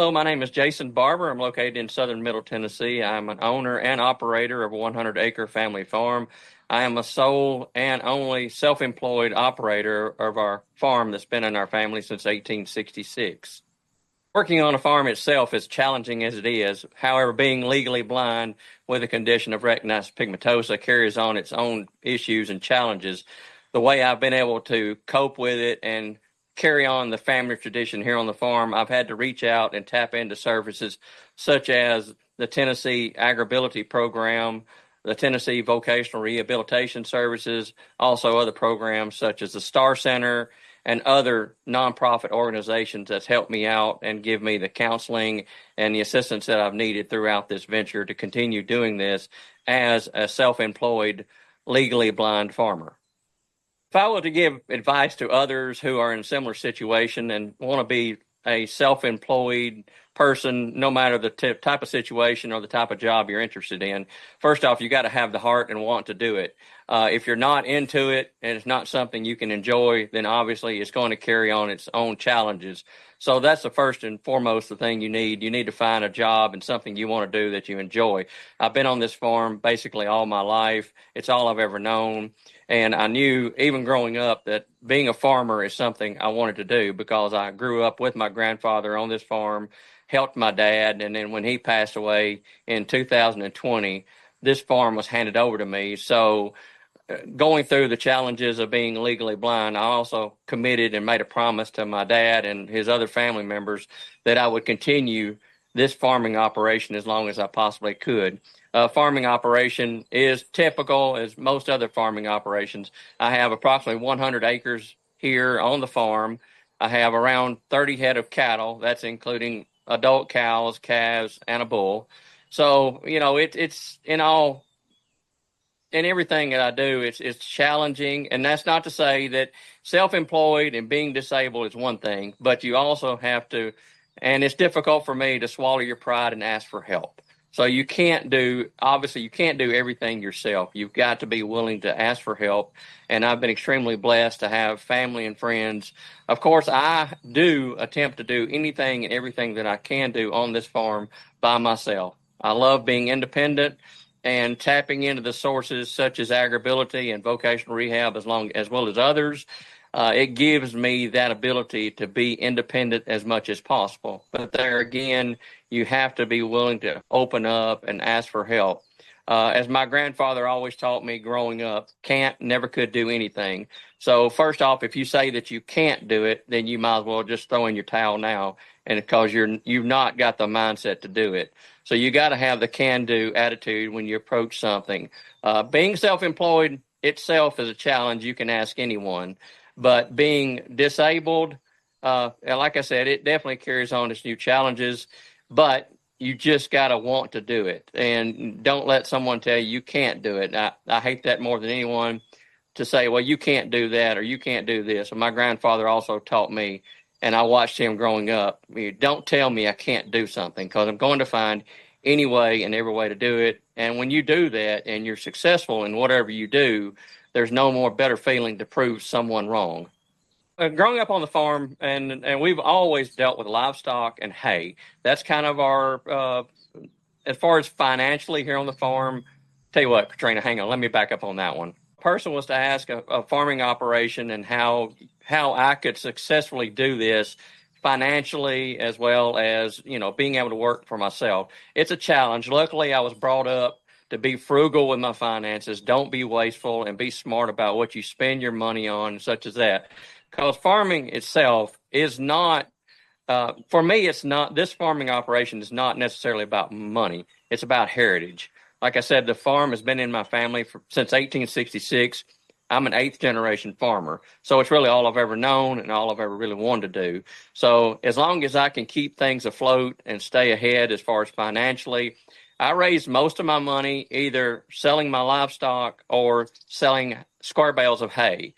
Hello, my name is Jason Barber. I'm located in southern Middle Tennessee. I'm an owner and operator of a 100-acre family farm. I am a sole and only self-employed operator of our farm that's been in our family since 1866. Working on a farm itself is challenging as it is. However, being legally blind with a condition of retinitis pigmentosa carries on its own issues and challenges. The way I've been able to cope with it and carry on the family tradition here on the farm, I've had to reach out and tap into services such as the Tennessee Agribility Program, the Tennessee Vocational Rehabilitation Services, also other programs such as the Star Center and other nonprofit organizations that's helped me out and give me the counseling and the assistance that I've needed throughout this venture to continue doing this as a self-employed, legally blind farmer. If I were to give advice to others who are in a similar situation and want to be a self-employed person, no matter the type of situation or the type of job you're interested in, first off, you got to have the heart and want to do it. If you're not into it and it's not something you can enjoy, then obviously it's going to carry on its own challenges. So that's the first and foremost the thing you need. You need to find a job and something you want to do that you enjoy. I've been on this farm basically all my life. It's all I've ever known. And I knew even growing up that being a farmer is something I wanted to do because I grew up with my grandfather on this farm, helped my dad, and then when he passed away in 2020, this farm was handed over to me. So going through the challenges of being legally blind, I also committed and made a promise to my dad and his other family members that I would continue this farming operation as long as I possibly could. Farming operation is typical as most other farming operations. I have approximately 100 acres here on the farm. I have around 30 head of cattle. That's including adult cows, calves, and a bull. So, it's in everything that I do, it's challenging. And that's not to say that self-employed and being disabled is one thing, but you also have to, and it's difficult for me to swallow your pride and ask for help. So you can't do everything yourself. You've got to be willing to ask for help. And I've been extremely blessed to have family and friends. Of course, I do attempt to do anything and everything that I can do on this farm by myself. I love being independent and tapping into the sources such as agribility and vocational rehab as well as others. It gives me that ability to be independent as much as possible. But there again, you have to be willing to open up and ask for help. As my grandfather always taught me growing up, never could do anything. So first off, if you say that you can't do it, then you might as well just throw in your towel now, and because you've not got the mindset to do it. So you got to have the can-do attitude when you approach something. Being self-employed itself is a challenge you can ask anyone. But being disabled, like I said, it definitely carries on its new challenges, but you just got to want to do it. And don't let someone tell you can't do it. I hate that more than anyone, to say, well, you can't do that or you can't do this. And my grandfather also taught me, and I watched him growing up, don't tell me I can't do something, because I'm going to find any way and every way to do it. And when you do that and you're successful in whatever you do, there's no more better feeling to prove someone wrong. Growing up on the farm, and we've always dealt with livestock and hay. That's kind of our, as far as financially here on the farm. Tell you what, Katrina, hang on, let me back up on that one. Person was to ask a farming operation and how I could successfully do this financially, as well as, being able to work for myself. It's a challenge. Luckily, I was brought up to be frugal with my finances. Don't be wasteful, and be smart about what you spend your money on, such as that. Because farming itself is not, for me, it's not, this farming operation is not necessarily about money. It's about heritage. Like I said, the farm has been in my family since 1866. I'm an 8th generation farmer. So it's really all I've ever known and all I've ever really wanted to do. So as long as I can keep things afloat and stay ahead as far as financially, I raised most of my money either selling my livestock or selling square bales of hay.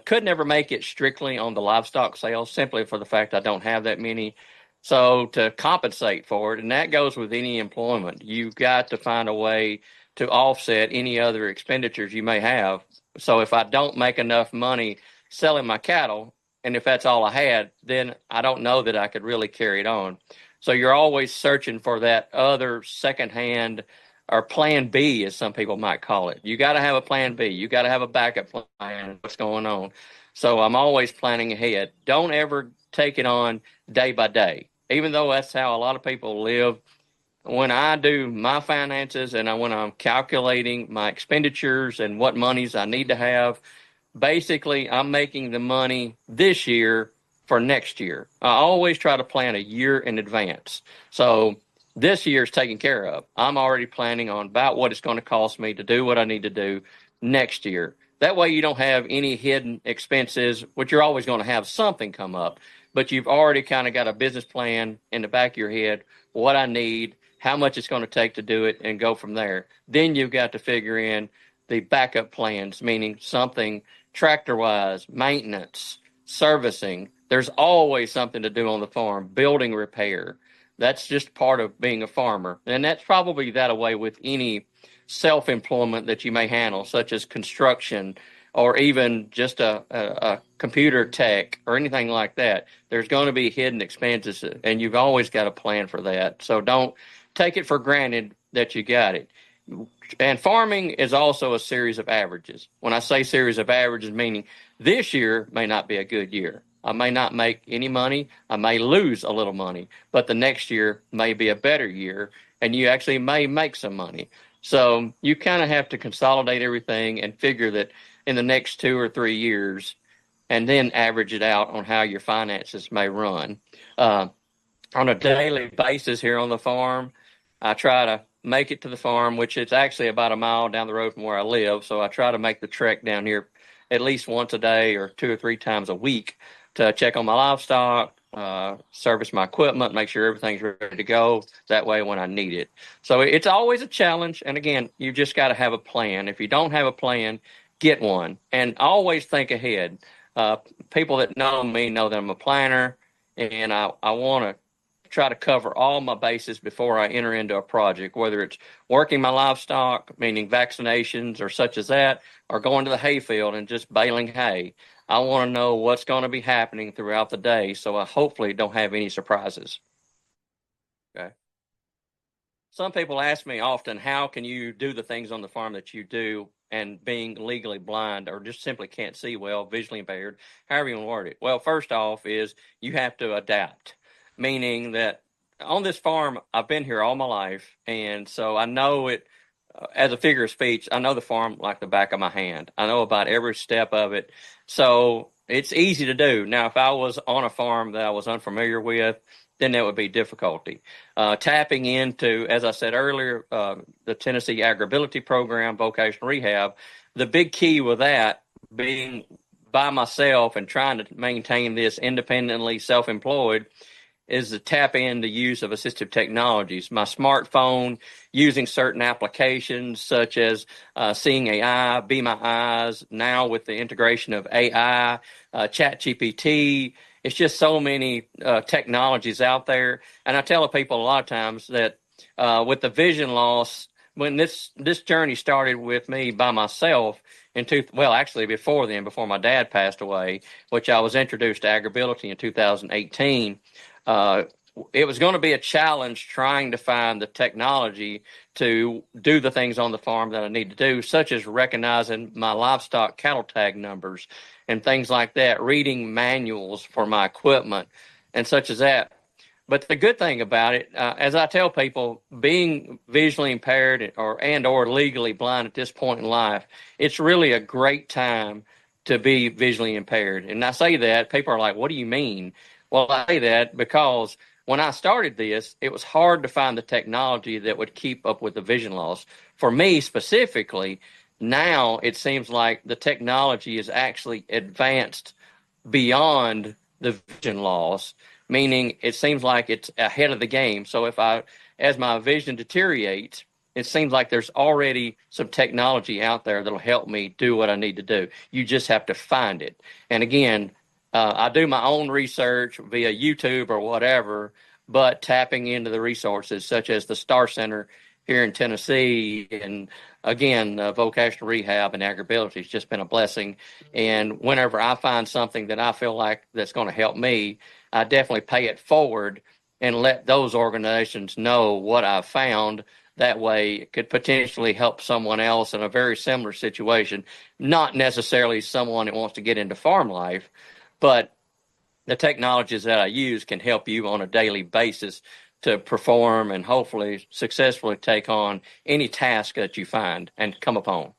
Could never make it strictly on the livestock sales, simply for the fact I don't have that many. So to compensate for it, and that goes with any employment, you've got to find a way to offset any other expenditures you may have. So if I don't make enough money selling my cattle, and if that's all I had, then I don't know that I could really carry it on. So you're always searching for that other secondhand or plan B, as some people might call it. You got to have a plan B. You got to have a backup plan. What's going on? So I'm always planning ahead. Don't ever take it on day by day, even though that's how a lot of people live. When I do my finances and when I'm calculating my expenditures and what monies I need to have, basically I'm making the money this year for next year. I always try to plan a year in advance. So this year's taken care of. I'm already planning on about what it's going to cost me to do what I need to do next year. That way you don't have any hidden expenses, which you're always going to have something come up, but you've already kind of got a business plan in the back of your head, what I need, how much it's going to take to do it, and go from there. Then you've got to figure in the backup plans, meaning something tractor-wise, maintenance, servicing. There's always something to do on the farm, building repair. That's just part of being a farmer. And that's probably that way with any self-employment that you may handle, such as construction or even just a computer tech or anything like that. There's going to be hidden expenses, and you've always got a plan for that. So don't take it for granted that you got it. And farming is also a series of averages. When I say series of averages, meaning this year may not be a good year. I may not make any money. I may lose a little money, but the next year may be a better year, and you actually may make some money. So you kind of have to consolidate everything and figure that in the next 2 or 3 years, and then average it out on how your finances may run. On a daily basis here on the farm, I try to make it to the farm, which is actually about a mile down the road from where I live. So I try to make the trek down here at least once a day or 2 or 3 times a week to check on my livestock, service my equipment, make sure everything's ready to go. That way when I need it. So it's always a challenge. And again, you just got to have a plan. If you don't have a plan, get one. And always think ahead. People that know me know that I'm a planner, and I want to try to cover all my bases before I enter into a project, whether it's working my livestock, meaning vaccinations or such as that, or going to the hayfield and just baling hay. I want to know what's going to be happening throughout the day, so I hopefully don't have any surprises. Okay. Some people ask me often, how can you do the things on the farm that you do and being legally blind or just simply can't see well, visually impaired, however you want to word it? Well, first off is you have to adapt, meaning that on this farm, I've been here all my life, and so I know it as a figure of speech. I know the farm like the back of my hand. I know about every step of it, so it's easy to do. Now, if I was on a farm that I was unfamiliar with, then that would be difficulty. Tapping into, as I said earlier, the Tennessee Agribility Program, vocational rehab, the big key with that being by myself and trying to maintain this independently self-employed is to tap into use of assistive technologies. My smartphone, using certain applications such as Seeing AI, Be My Eyes, now with the integration of AI, ChatGPT. It's just so many technologies out there. And I tell people a lot of times that with the vision loss, when this journey started with me by myself, actually before then, before my dad passed away, which I was introduced to Agribility in 2018, it was going to be a challenge trying to find the technology to do the things on the farm that I need to do, such as recognizing my livestock cattle tag numbers and things like that, reading manuals for my equipment and such as that. But the good thing about it, as I tell people, being visually impaired or legally blind at this point in life, it's really a great time to be visually impaired. And I say that, people are like, what do you mean? Well, I say that because when I started this, it was hard to find the technology that would keep up with the vision loss. For me specifically, now it seems like the technology is actually advanced beyond the vision loss, meaning it seems like it's ahead of the game. So as my vision deteriorates, it seems like there's already some technology out there that'll help me do what I need to do. You just have to find it. And again, I do my own research via YouTube or whatever, but tapping into the resources such as the Star Center here in Tennessee, and again, vocational rehab and Agribility has just been a blessing. And whenever I find something that I feel like that's going to help me, I definitely pay it forward and let those organizations know what I've found. That way it could potentially help someone else in a very similar situation, not necessarily someone that wants to get into farm life, but the technologies that I use can help you on a daily basis to perform and hopefully successfully take on any task that you find and come upon.